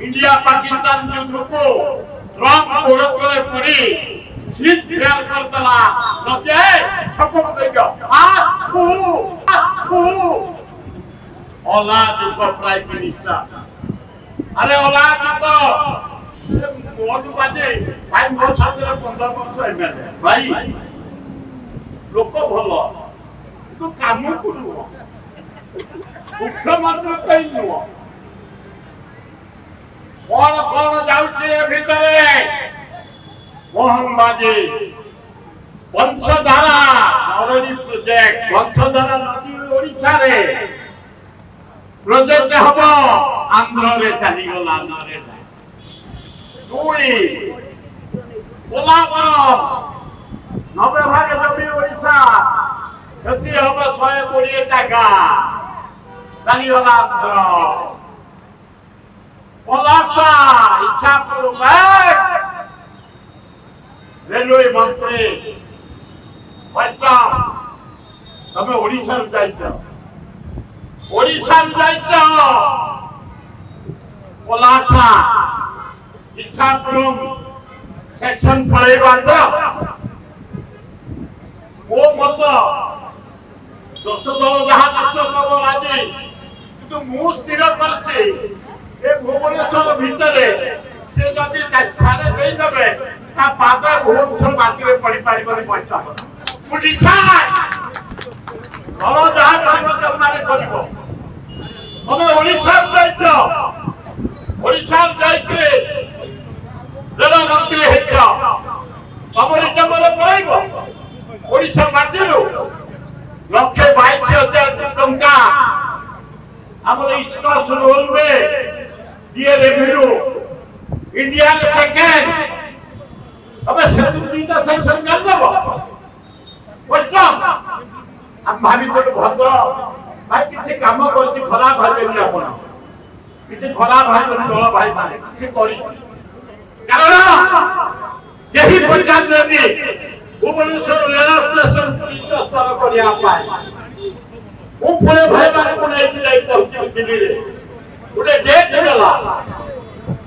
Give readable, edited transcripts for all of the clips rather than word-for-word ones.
India Pakistan युद्ध को Trump गोड़ तले पड़ी सीट फेल करतला नते छपक गयो आथू आथू औलाद को प्राइम मिनिस्टर अरे औलाद को मोर बाजे भाई मोर साथे 15 वर्ष एमएलए भाई लोक भलो तू काम करू मुख्यमंत्री कहीं नुह कौन कौन जाऊे भितरे मोहनबाजी वंशधारा नरणी प्रोजेक्ट वंशधारा नदी ओडिशा रे प्रोजेक्ट हम आंध्र रे चली गला नरे दुई कोलाबर 90 भाग जमी ओडिशा क्षति हम 120 टाका चली गला आंध्र पलासा इच्छापुर में रेलवे मंत्री वैष्णव तमे ओडिशा जाइछ पलासा इच्छापुर सेक्शन पळेबा तो ओ मत दस दल जहाँ दस नब आज किंतु मु स्थिर करछि ए भुवनेश्वर भितरे से जदि सारे देई देबे ता पाद भुवनेश्वर माटी रे पड़ी पारिबनी पैसा मु डिसाइड भलो जहाँ करबो तमारे करबो तमे ओडिशा जाइके रेल मंत्री हेछ तमरी जमरे पळाइबो ओडिशा माटीरो लक्षे 22,000 टंका हमर स्टॉक रोल में दिए रेवेन्यू इंडिया के सेकंड अबे सेक्यूरिटी सेक्शन कर देबो कष्टम हम भाभी तो भद्र भाई किसी काम करछि खराब भाबेनी आपण किसी खराब भाबेनी दल भाई माने किसी करी कारण यही पचास देवी भुवनेश्वर रेल स्टेशन पुलिस स्तर करिया पाए ओ पुणे भाई माने को नहीं दिलाई पहुंची दिल्ली रे उडे डेट देला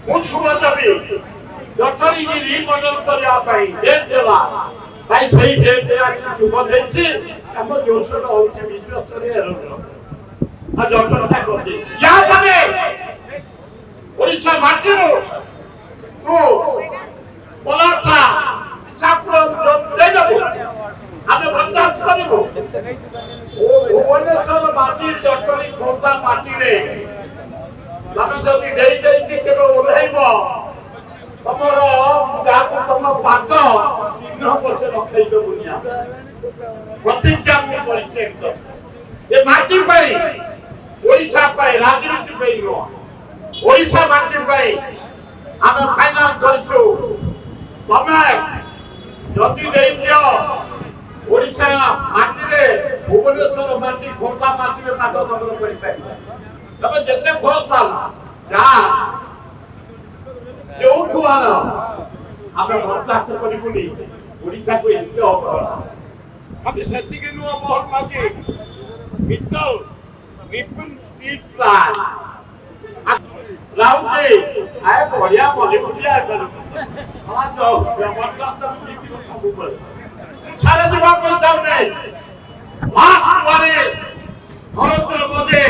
मुन सुमतबी डॉक्टरी की रिमॉडल करिया पाई डेट देला भाई सही डेट देला कि सुबह देछि हम जोशर होउछि विश्वास रे एरो आ डॉक्टर ता करदे या बने ओडिशा माटीरो तो पलासा छापुर दे देबो आमे बर्दाश्त करिबो ओ भुवनेश्वर माटी डॉक्टरी खोता माटी रे तमे जदि देई देई के केबे ओल्हाइबो तमर जाको तम पाद चिन्ह बसे रखै दो दुनिया प्रतिज्ञा मु करिছে एकदम ए माटी पई ओडिशा पई राजनीति पई नो ओडिशा माटी पई आमे फाइनल करछु तमे जदि देई दियो ओडिशा माटी रे भुवनेश्वर माटी खोता माटी रे पाद दंड करि पाइ तमे जते भरोसा जा जोठु आना आमे बर्दाश्त करिबुनी ओडिशा को एते अवहेला हम सेति के नु मोहन माटी मित्तल निपुण स्ट्रीट प्लान राउजी आए बढ़िया बॉलीवुडिया कर हां तो जबरदस्त नीति सब ऊपर सारे जवाब पैसा नहीं हां वाले नरेंद्र मोदी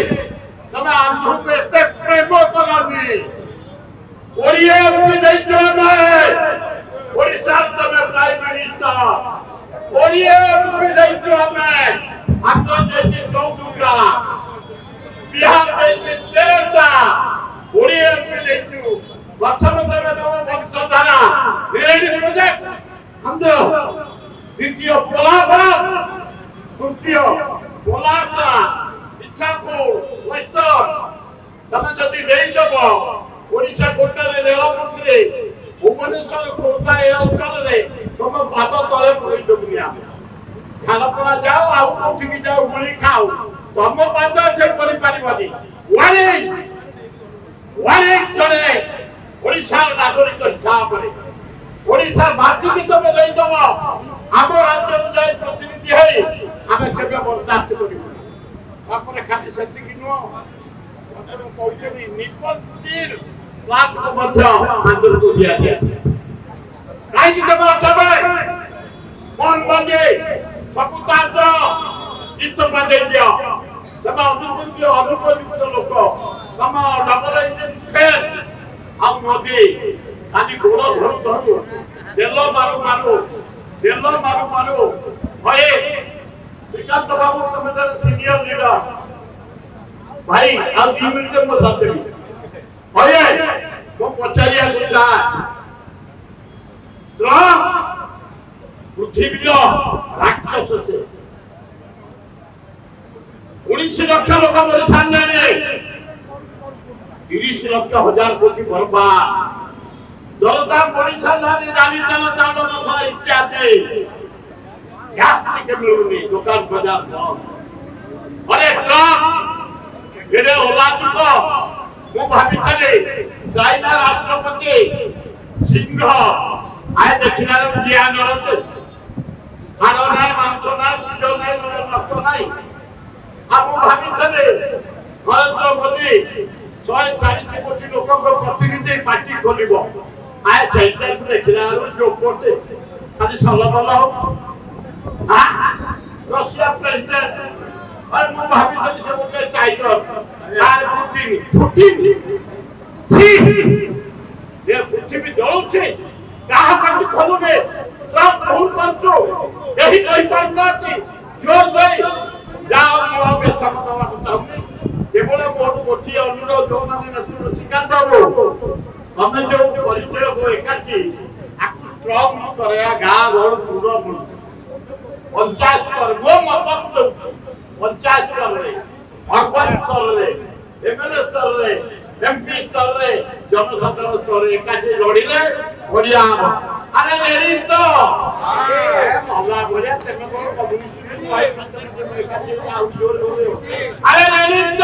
तमे आंध्र को एते प्रेम करनी ओडिया एमपी दैछो में ओडिशा तमे प्राइम मिनिस्टर ओडिया एमपी दैछो में आंध्र दैछि 14 बिहार दैछि 13 ओडिया एमपी दैछु प्रथम तमे नव वंशधारा रेल प्रोजेक्ट आंध्र द्वितीय पोलाभर तृतीय पोलासा इच्छापुर वेस्टर्न तमे जदि देई देबो ओडिशा कोटारे रेल मंत्री भुवनेश्वर खोर्धा ए अंचल रे तुम पाद तले पड़ी दुनिया खालपड़ा जाओ आउ कोठी जाओ गुली खाओ तुम पाद जे करि परिबनी वारे जड़े ओडिशा नागरिक हिसाब रे ओडिशा माटी की तमे देई दबो आम राज्य जाय प्रतिनिधि है आमे केबे बर्दाश्त करिबो आपरे खाली सेति कि नो मतलब कहते निपन तीर କ୍ଲାସକୁ ମଧ୍ୟ ଆନ୍ଦୋଳନକୁ ଦିଆଯାଏ। କାହିଁକି ତମେ ଅଛବେ କଣ ବାଜେ ସବୁ ତାଙ୍କର ଇସ୍ତଫା ଦେଇଦିଅ। ତମେ ଅନୁପଯୁକ୍ତ ଲୋକ, ତମ ଡବଲ ଇଞ୍ଜିନ ଫେଲ୍। ଆଉ ମୋଦି ଖାଲି ଗୋଡ଼ ଧରୁ ଧରୁ ତେଲ ମାରୁ ମାରୁ ଭଏ ଶ୍ରୀକାନ୍ତ ବାବୁ ତମେ ତାର ସିନିୟର ଲିଡର ଭାଇ ଆଉ 2 ମିନିଟ ମୋ ସାଥେ ଭଏ ମୁଁ ପଚାରିବାକୁ ଚାହେଁ ଟ୍ରମ୍ପ ପୃଥିବୀର ରାକ୍ଷସ ସେ 19 ଲକ୍ଷ ଲୋକ ମରି ସାରିଲେଣି 30 ଲକ୍ଷ ହଜାର କୋଟି ବର୍ବାଦ ଦରଦାମ ବଢି ସାରିଲାଣି ଡାଲି ତେଲ ଚାଉଳ ମସଲା ଇତ୍ୟାଦି ଗ୍ୟାସ ଟିକେ ମିଳୁନି ଦୋକାନ ବଜାର ବନ୍ଦ ଅରେ ଟ୍ରମ୍ପ ଏରେ ଓଲାଦୁକ ମୁଁ ଭାବିଥିଲି ଚାଇନା ରାଷ୍ଟ୍ରପତି ସିଂହ ଆଏ ଦେଖିଲା ଜିଆ ନରତେ ହାଡ଼ ନାହିଁ ମାଂସ ନାହିଁ ପିଣ୍ଡ ନାହିଁ ରକ୍ତ ନାହିଁ ଆଉ ମୁଁ ଭାବିଥିଲି ନରେନ୍ଦ୍ର ମୋଦି 140 କୋଟି ଲୋକଙ୍କ ପ୍ରତିନିଧି ପାର୍ଟି ଖୋଲିବ ଆଏ ସେଇଟା ଦେଖିଲା ଯୋକଟେ ଖାଲି ସଲବଲ ରଷିଆ ପ୍ରେସିଡେଣ୍ଟ ମୁଁ ଭାବିଥିଲି ସେ ଗୋଟେ ଟାଇଗର ପୁଟିନ ଏ ପୃଥିବୀ ଜଳୁଛି କାହା ପାର୍ଟି ଖୋଲୁନି ଟ୍ରମ୍ପ ଭୁଲ କରୁଛୁ ଏହି କହିପାରୁନାହାନ୍ତି ଜୋର ଦେଇ ଯାଅ ମୁଁ ଆଉ ବେଶମ ଦେବାକୁ ଚାହୁଁନି କେବଳ ମୋର ଗୋଟିଏ ଅନୁରୋଧ ଯୋଉମାନେ ନେତୃତ୍ୱ ଶ୍ରୀକାନ୍ତ ବାବୁ ତମେ ଯୋଉ ପରିଚୟ ହୋ ଏକାଠି ଆକୁ ଷ୍ଟ୍ରଙ୍ଗ କରିବା ଗାଁ ଘର ଦୂର ପଞ୍ଚାୟତ ସ୍ତର ମୋ ମତକୁ ଦଉଛି ପଞ୍ଚାୟତ ସ୍ତରରେ ଅର୍ବାନ ସ୍ତରରେ ଏମଏଲଏ ସ୍ତରରେ ଏମପି ସ୍ତରରେ ଜନସାଧାରଣ ସ୍ତରରେ ଏକାଠି ଲଢିଲେ ବଢିଆ ହବ। ଆରେ ଲେଡି ତ ମଲା ବଢିଆ ତେମେ କଣ କମ୍ୟୁନିଷ୍ଟ ଆରେ ଲେଡି ତ